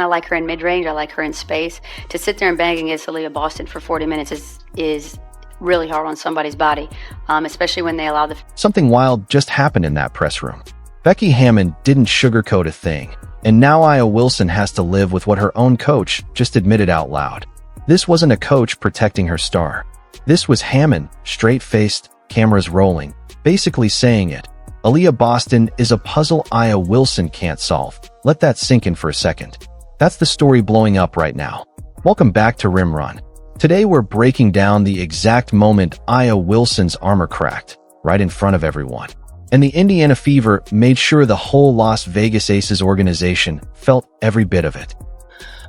I like her in mid-range. I like her in space. To sit there and bang against Aliyah Boston for 40 minutes is really hard on somebody's body, especially when they allow the... Something wild just happened in that press room. Becky Hammon didn't sugarcoat a thing, and now Aliyah Wilson has to live with what her own coach just admitted out loud. This wasn't a coach protecting her star. This was Hammon, straight-faced, cameras rolling, basically saying it. Aliyah Boston is a puzzle Aliyah Wilson can't solve. Let that sink in for a second. That's the story blowing up right now. Welcome back to Rim Run. Today we're breaking down the exact moment Aliyah Wilson's armor cracked, right in front of everyone. And the Indiana Fever made sure the whole Las Vegas Aces organization felt every bit of it.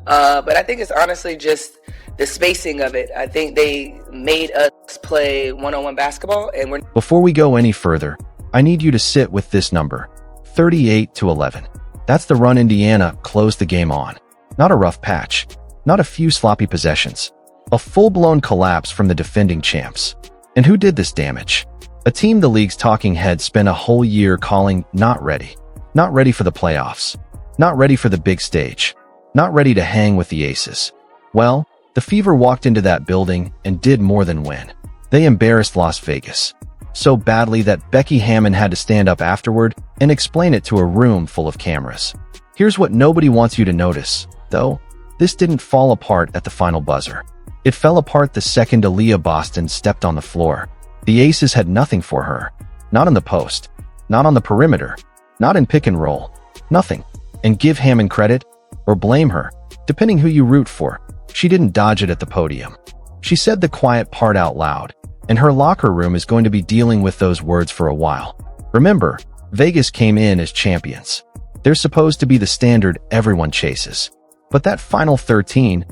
But I think it's honestly just the spacing of it. I think they made us play one-on-one basketball, and we're... Before we go any further, I need you to sit with this number, 38-11. That's the run Indiana closed the game on. Not a rough patch, not a few sloppy possessions. A full-blown collapse from the defending champs. And who did this damage? A team the league's talking heads spent a whole year calling not ready. Not ready for the playoffs. Not ready for the big stage. Not ready to hang with the Aces. Well, the Fever walked into that building and did more than win. They embarrassed Las Vegas. So badly that Becky Hammon had to stand up afterward and explain it to a room full of cameras. Here's what nobody wants you to notice, though. This didn't fall apart at the final buzzer. It fell apart the second Aliyah Boston stepped on the floor. The Aces had nothing for her. Not in the post. Not on the perimeter. Not in pick and roll. Nothing. And give Hammon credit, or blame her, depending who you root for. She didn't dodge it at the podium. She said the quiet part out loud, and her locker room is going to be dealing with those words for a while. Remember, Vegas came in as champions. They're supposed to be the standard everyone chases. But that final 14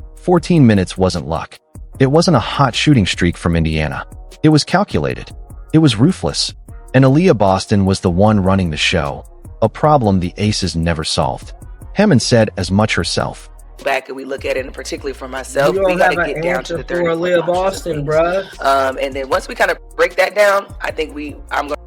minutes wasn't luck. It wasn't a hot shooting streak from Indiana. It was calculated. It was ruthless. And Aliyah Boston was the one running the show, a problem the Aces never solved. Hammon said as much herself. Back and we look at it, and particularly for myself, we got to get down to the 30 Aliyah Boston, bruh. And then once we kind of break that down, I think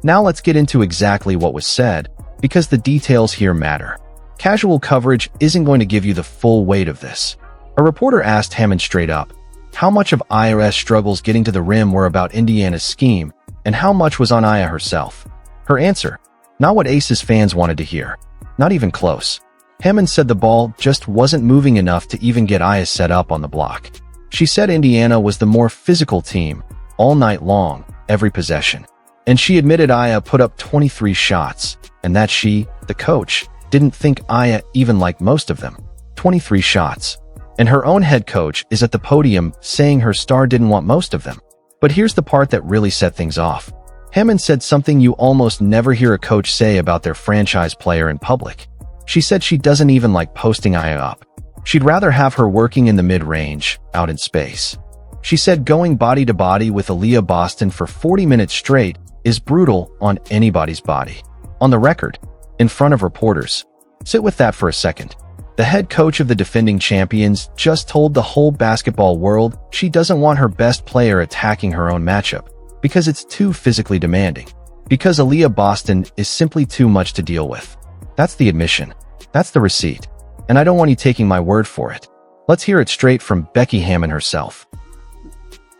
Now let's get into exactly what was said, because the details here matter. Casual coverage isn't going to give you the full weight of this. A reporter asked Hammon straight up, how much of Aliyah's struggles getting to the rim were about Indiana's scheme, and how much was on Aliyah herself? Her answer, not what Aces fans wanted to hear. Not even close. Hammon said the ball just wasn't moving enough to even get Aliyah set up on the block. She said Indiana was the more physical team, all night long, every possession. And she admitted Aliyah put up 23 shots, and that she, the coach, didn't think Aliyah even liked most of them. 23 shots. And her own head coach is at the podium saying her star didn't want most of them. But here's the part that really set things off. Hammon said something you almost never hear a coach say about their franchise player in public. She said she doesn't even like posting Aliyah up. She'd rather have her working in the mid-range, out in space. She said going body to body with Aliyah Boston for 40 minutes straight is brutal on anybody's body. On the record, in front of reporters. Sit with that for a second. The head coach of the defending champions just told the whole basketball world she doesn't want her best player attacking her own matchup because it's too physically demanding. Because Aliyah Boston is simply too much to deal with. That's the admission. That's the receipt. And I don't want you taking my word for it. Let's hear it straight from Becky Hammon herself.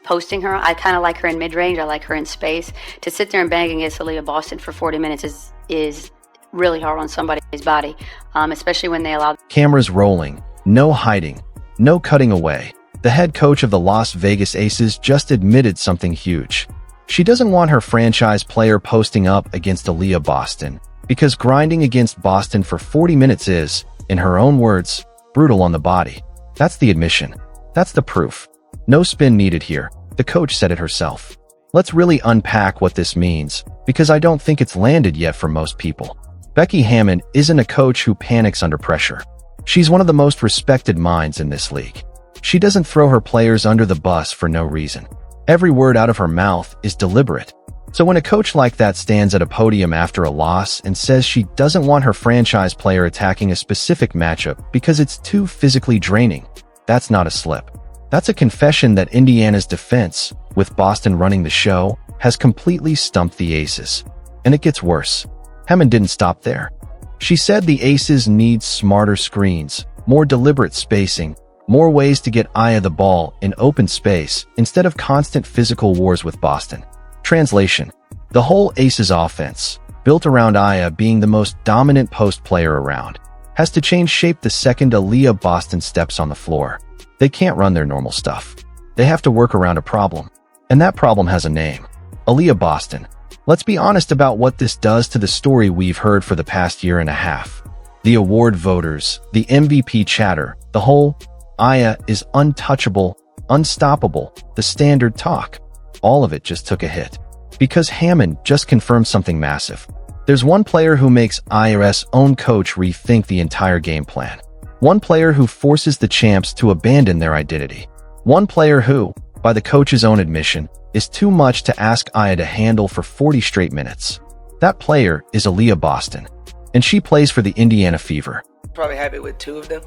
Posting her, I kind of like her in mid-range. I like her in space. To sit there and bang against Aliyah Boston for 40 minutes is really hard on somebody's body, especially when they allow... Cameras rolling, no hiding, no cutting away. The head coach of the Las Vegas Aces just admitted something huge. She doesn't want her franchise player posting up against Aliyah Boston, because grinding against Boston for 40 minutes is, in her own words, brutal on the body. That's the admission. That's the proof. No spin needed here. The coach said it herself. Let's really unpack what this means, because I don't think it's landed yet for most people. Becky Hammon isn't a coach who panics under pressure. She's one of the most respected minds in this league. She doesn't throw her players under the bus for no reason. Every word out of her mouth is deliberate. So when a coach like that stands at a podium after a loss and says she doesn't want her franchise player attacking a specific matchup because it's too physically draining, that's not a slip. That's a confession that Indiana's defense, with Boston running the show, has completely stumped the Aces. And it gets worse. Hammon didn't stop there. She said the Aces need smarter screens, more deliberate spacing, more ways to get Aliyah the ball in open space instead of constant physical wars with Boston. Translation: the whole Aces offense, built around Aliyah being the most dominant post player around, has to change shape the second Aliyah Boston steps on the floor. They can't run their normal stuff. They have to work around a problem. And that problem has a name: Aliyah Boston. Let's be honest about what this does to the story we've heard for the past year and a half. The award voters, the MVP chatter, the whole Aliyah is untouchable, unstoppable, the standard talk. All of it just took a hit. Because Hammond just confirmed something massive. There's one player who makes Aliyah's own coach rethink the entire game plan. One player who forces the champs to abandon their identity. One player who, by the coach's own admission, is too much to ask Aliyah to handle for 40 straight minutes. That player is Aliyah Boston, and she plays for the Indiana Fever. Probably happy with two of them.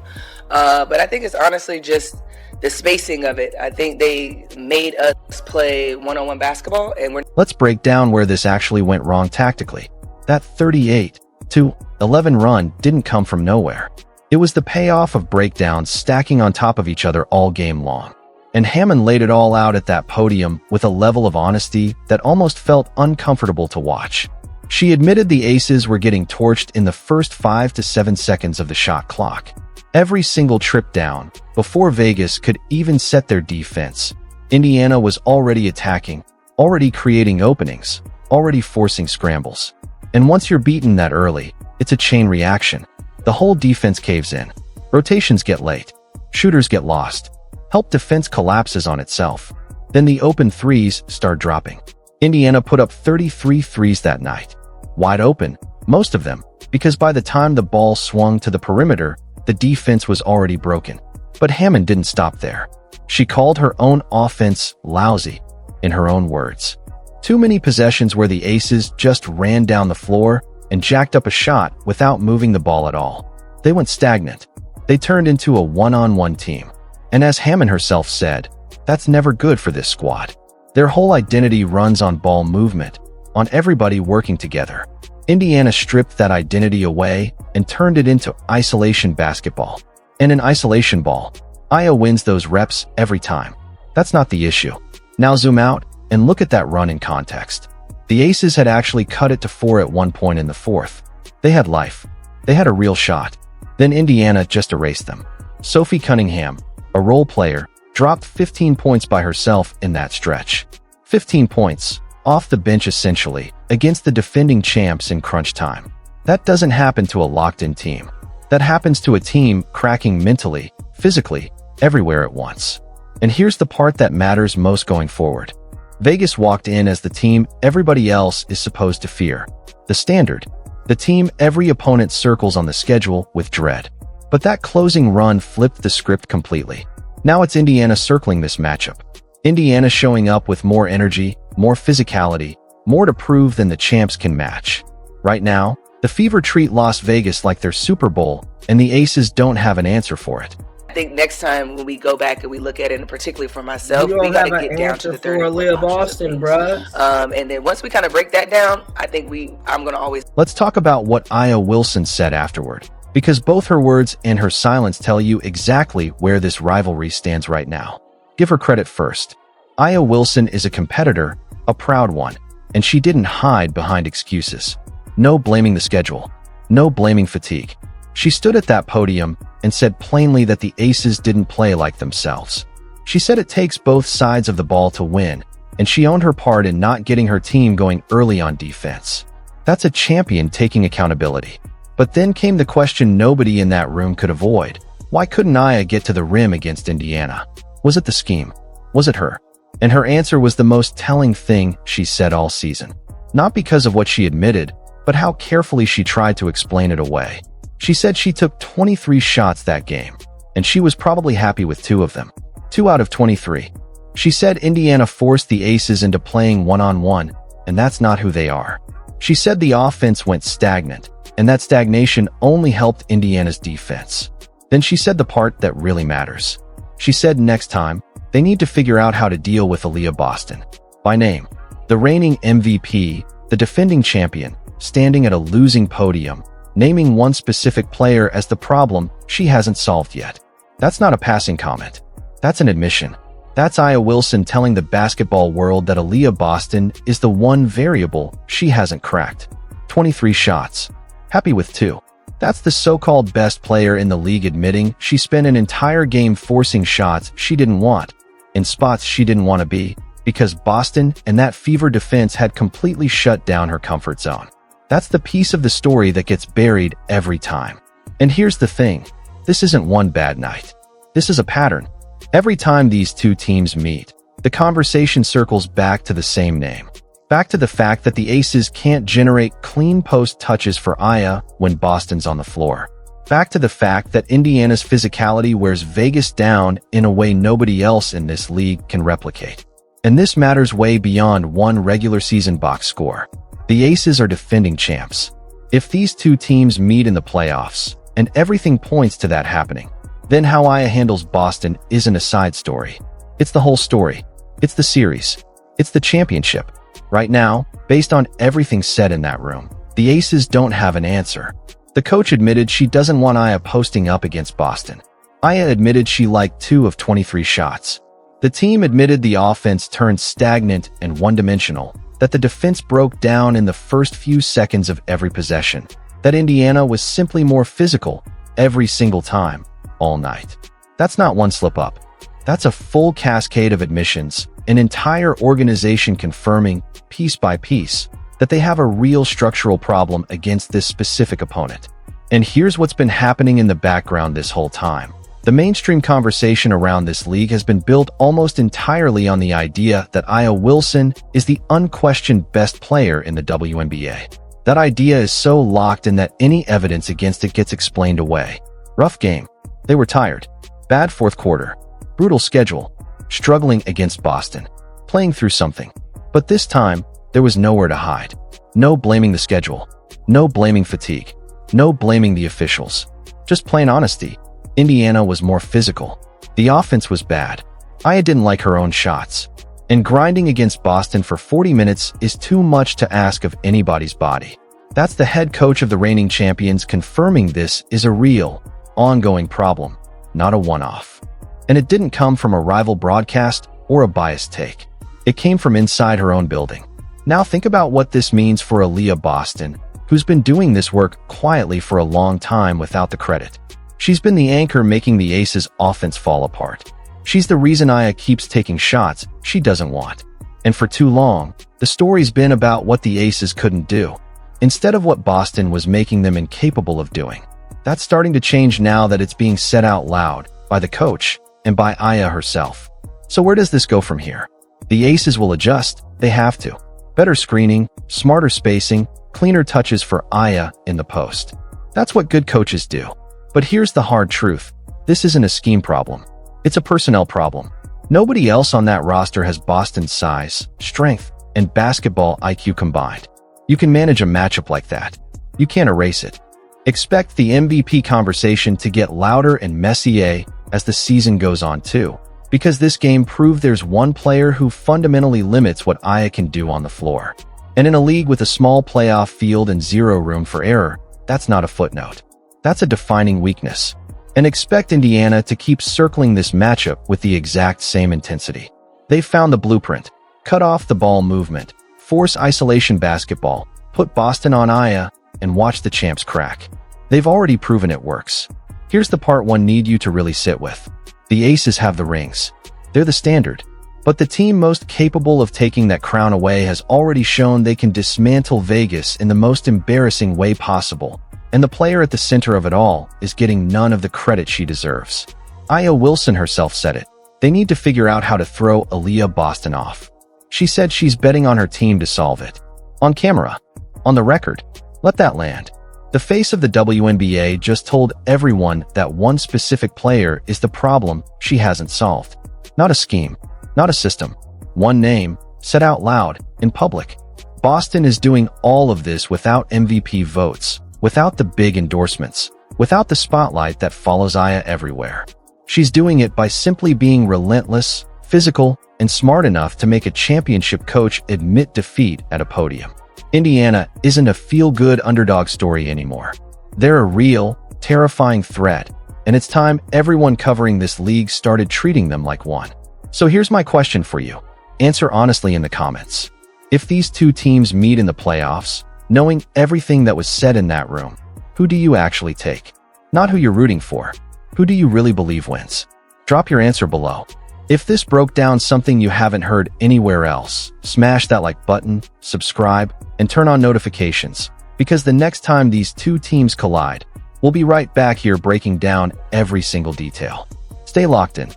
But I think it's honestly just the spacing of it. I think they made us play one-on-one basketball, and Let's break down where this actually went wrong tactically. That 38-11 run didn't come from nowhere. It was the payoff of breakdowns stacking on top of each other all game long. And Hammond laid it all out at that podium with a level of honesty that almost felt uncomfortable to watch. She admitted the Aces were getting torched in the first 5 to 7 seconds of the shot clock. Every single trip down, before Vegas could even set their defense, Indiana was already attacking, already creating openings, already forcing scrambles. And once you're beaten that early, it's a chain reaction. The whole defense caves in. Rotations get late. Shooters get lost. Help defense collapses on itself. Then the open threes start dropping. Indiana put up 33 threes that night. Wide open, most of them, because by the time the ball swung to the perimeter, the defense was already broken. But Hammond didn't stop there. She called her own offense lousy, in her own words. Too many possessions where the Aces just ran down the floor and jacked up a shot without moving the ball at all. They went stagnant. They turned into a one-on-one team. And as Hammond herself said, that's never good for this squad. Their whole identity runs on ball movement, on everybody working together. Indiana stripped that identity away and turned it into isolation basketball. And in isolation ball, Aliyah wins those reps every time. That's not the issue. Now zoom out and look at that run in context. The Aces had actually cut it to 4 at one point in the fourth. They had life. They had a real shot. Then Indiana just erased them. Sophie Cunningham, a role player, dropped 15 points by herself in that stretch. 15 points, off the bench essentially, against the defending champs in crunch time. That doesn't happen to a locked-in team. That happens to a team cracking mentally, physically, everywhere at once. And here's the part that matters most going forward. Vegas walked in as the team everybody else is supposed to fear. The standard. The team every opponent circles on the schedule with dread. But that closing run flipped the script completely. Now it's Indiana circling this matchup. Indiana showing up with more energy, more physicality, more to prove than the champs can match. Right now, the Fever treat Las Vegas like their Super Bowl, and the Aces don't have an answer for it. I think next time when we go back and we look at it, and particularly for myself, we got to get down to the 30. Aliyah Boston, bruh. And then once we kind of break that down, I think I'm going to always... Let's talk about what Aliyah Wilson said afterward, because both her words and her silence tell you exactly where this rivalry stands right now. Give her credit first. Aliyah Wilson is a competitor, a proud one, and she didn't hide behind excuses. No blaming the schedule. No blaming fatigue. She stood at that podium and said plainly that the Aces didn't play like themselves. She said it takes both sides of the ball to win, and she owned her part in not getting her team going early on defense. That's a champion taking accountability. But then came the question nobody in that room could avoid. Why couldn't Aliyah get to the rim against Indiana? Was it the scheme? Was it her? And her answer was the most telling thing she said all season. Not because of what she admitted, but how carefully she tried to explain it away. She said she took 23 shots that game, and she was probably happy with 2 of them. 2 out of 23. She said Indiana forced the Aces into playing one-on-one, and that's not who they are. She said the offense went stagnant, and that stagnation only helped Indiana's defense. Then she said the part that really matters. She said next time, they need to figure out how to deal with Aliyah Boston. By name. The reigning MVP, the defending champion, standing at a losing podium, naming one specific player as the problem she hasn't solved yet. That's not a passing comment. That's an admission. That's Aliyah Wilson telling the basketball world that Aliyah Boston is the one variable she hasn't cracked. 23 shots. Happy with 2. That's the so-called best player in the league admitting she spent an entire game forcing shots she didn't want, in spots she didn't want to be, because Boston and that fever defense had completely shut down her comfort zone. That's the piece of the story that gets buried every time. And here's the thing. This isn't one bad night. This is a pattern. Every time these two teams meet, the conversation circles back to the same name. Back to the fact that the Aces can't generate clean post touches for Aliyah when Boston's on the floor. Back to the fact that Indiana's physicality wears Vegas down in a way nobody else in this league can replicate. And this matters way beyond one regular season box score. The Aces are defending champs. If these two teams meet in the playoffs, and everything points to that happening, then how Aliyah handles Boston isn't a side story. It's the whole story. It's the series. It's the championship. Right now, based on everything said in that room, the Aces don't have an answer. The coach admitted she doesn't want Aliyah posting up against Boston. Aliyah admitted she liked 2 of 23 shots. The team admitted the offense turned stagnant and one-dimensional, that the defense broke down in the first few seconds of every possession, that Indiana was simply more physical every single time, all night. That's not one slip-up. That's a full cascade of admissions, an entire organization confirming, piece by piece, that they have a real structural problem against this specific opponent. And here's what's been happening in the background this whole time. The mainstream conversation around this league has been built almost entirely on the idea that Aliyah Wilson is the unquestioned best player in the WNBA. That idea is so locked in that any evidence against it gets explained away. Rough game. They were tired. Bad fourth quarter. Brutal schedule. Struggling against Boston. Playing through something. But this time, there was nowhere to hide. No blaming the schedule. No blaming fatigue. No blaming the officials. Just plain honesty. Indiana was more physical. The offense was bad. Aliyah didn't like her own shots. And grinding against Boston for 40 minutes is too much to ask of anybody's body. That's the head coach of the reigning champions confirming this is a real, ongoing problem, not a one-off. And it didn't come from a rival broadcast or a biased take. It came from inside her own building. Now think about what this means for Aliyah Boston, who's been doing this work quietly for a long time without the credit. She's been the anchor making the Aces' offense fall apart. She's the reason Aliyah keeps taking shots she doesn't want. And for too long, the story's been about what the Aces couldn't do, instead of what Boston was making them incapable of doing. That's starting to change now that it's being said out loud by the coach and by Aliyah herself. So where does this go from here? The Aces will adjust. They have to. Better screening, smarter spacing, cleaner touches for Aliyah in the post. That's what good coaches do. But here's the hard truth. This isn't a scheme problem. It's a personnel problem. Nobody else on that roster has Boston's size, strength, and basketball IQ combined. You can manage a matchup like that. You can't erase it. Expect the MVP conversation to get louder and messier as the season goes on too, because this game proved there's one player who fundamentally limits what Aliyah can do on the floor. And in a league with a small playoff field and zero room for error, that's not a footnote. That's a defining weakness. And expect Indiana to keep circling this matchup with the exact same intensity. They've found the blueprint. Cut off the ball movement, force isolation basketball, put Boston on Aliyah, and watch the champs crack. They've already proven it works. Here's the part one need you to really sit with. The Aces have the rings. They're the standard. But the team most capable of taking that crown away has already shown they can dismantle Vegas in the most embarrassing way possible. And the player at the center of it all is getting none of the credit she deserves. Aliyah Wilson herself said it. They need to figure out how to throw Aliyah Boston off. She said she's betting on her team to solve it. On camera. On the record. Let that land. The face of the WNBA just told everyone that one specific player is the problem she hasn't solved. Not a scheme. Not a system. One name, said out loud, in public. Boston is doing all of this without MVP votes, without the big endorsements, without the spotlight that follows Aliyah everywhere. She's doing it by simply being relentless, physical, and smart enough to make a championship coach admit defeat at a podium. Indiana isn't a feel-good underdog story anymore. They're a real, terrifying threat, and it's time everyone covering this league started treating them like one. So here's my question for you. Answer honestly in the comments. If these two teams meet in the playoffs, knowing everything that was said in that room, who do you actually take? Not who you're rooting for. Who do you really believe wins? Drop your answer below. If this broke down something you haven't heard anywhere else, smash that like button, subscribe, and turn on notifications, because the next time these two teams collide, we'll be right back here breaking down every single detail. Stay locked in.